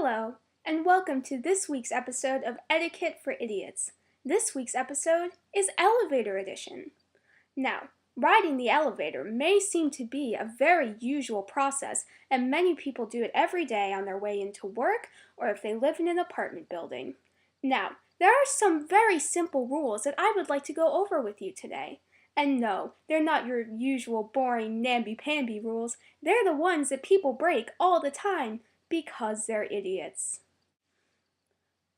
Hello, and welcome to this week's episode of Etiquette for Idiots. This week's episode is Elevator Edition. Now, riding the elevator may seem to be a very usual process, and many people do it every day on their way into work or if they live in an apartment building. Now, there are some very simple rules that I would like to go over with you today. And no, they're not your usual boring namby-pamby rules. They're the ones that people break all the time because they're idiots.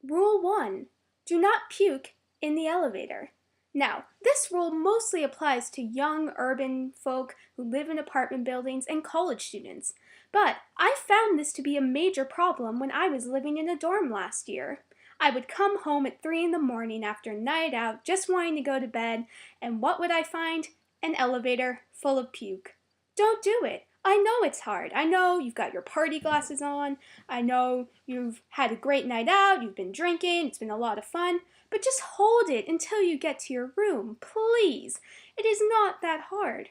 Rule 1. Do not puke in the elevator. Now, this rule mostly applies to young urban folk who live in apartment buildings and college students. But I found this to be a major problem when I was living in a dorm last year. I would come home at 3 in the morning after a night out just wanting to go to bed, and what would I find? An elevator full of puke. Don't do it. I know it's hard. I know you've got your party glasses on. I know you've had a great night out. You've been drinking. It's been a lot of fun. But just hold it until you get to your room, please. It is not that hard.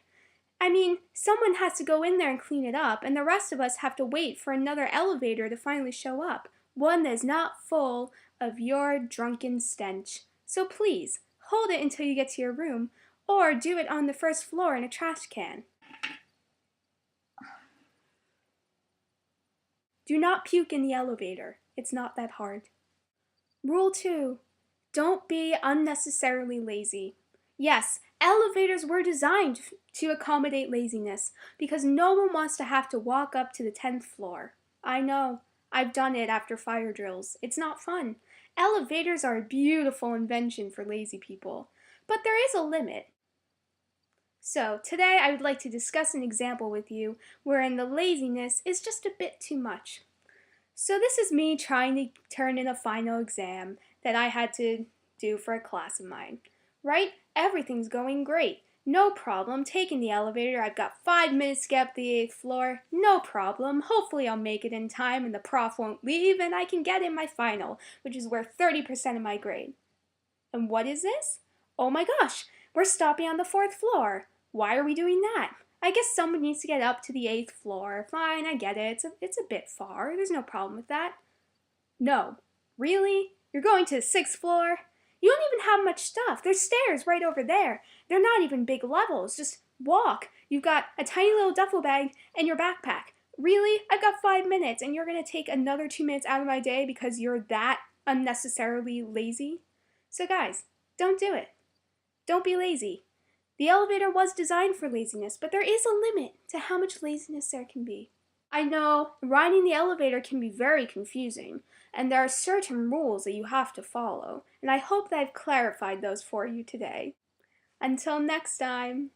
I mean, someone has to go in there and clean it up, and the rest of us have to wait for another elevator to finally show up. One that is not full of your drunken stench. So please, hold it until you get to your room, or do it on the first floor in a trash can. Do not puke in the elevator. It's not that hard. Rule 2. Don't be unnecessarily lazy. Yes, elevators were designed to accommodate laziness because no one wants to have to walk up to the 10th floor. I know. I've done it after fire drills. It's not fun. Elevators are a beautiful invention for lazy people, but there is a limit. So, today I would like to discuss an example with you wherein the laziness is just a bit too much. So this is me trying to turn in a final exam that I had to do for a class of mine. Right? Everything's going great. No problem. Taking the elevator. I've got 5 minutes to get up to the 8th floor. No problem. Hopefully I'll make it in time and the prof won't leave and I can get in my final, which is worth 30% of my grade. And what is this? Oh my gosh, we're stopping on the 4th floor. Why are we doing that? I guess someone needs to get up to the 8th floor. Fine, I get it. It's a bit far. There's no problem with that. No. Really? You're going to the 6th floor? You don't even have much stuff. There's stairs right over there. They're not even big levels. Just walk. You've got a tiny little duffel bag and your backpack. Really? I've got 5 minutes and you're going to take another 2 minutes out of my day because you're that unnecessarily lazy? So guys, don't do it. Don't be lazy. The elevator was designed for laziness, but there is a limit to how much laziness there can be. I know riding the elevator can be very confusing, and there are certain rules that you have to follow, and I hope that I've clarified those for you today. Until next time.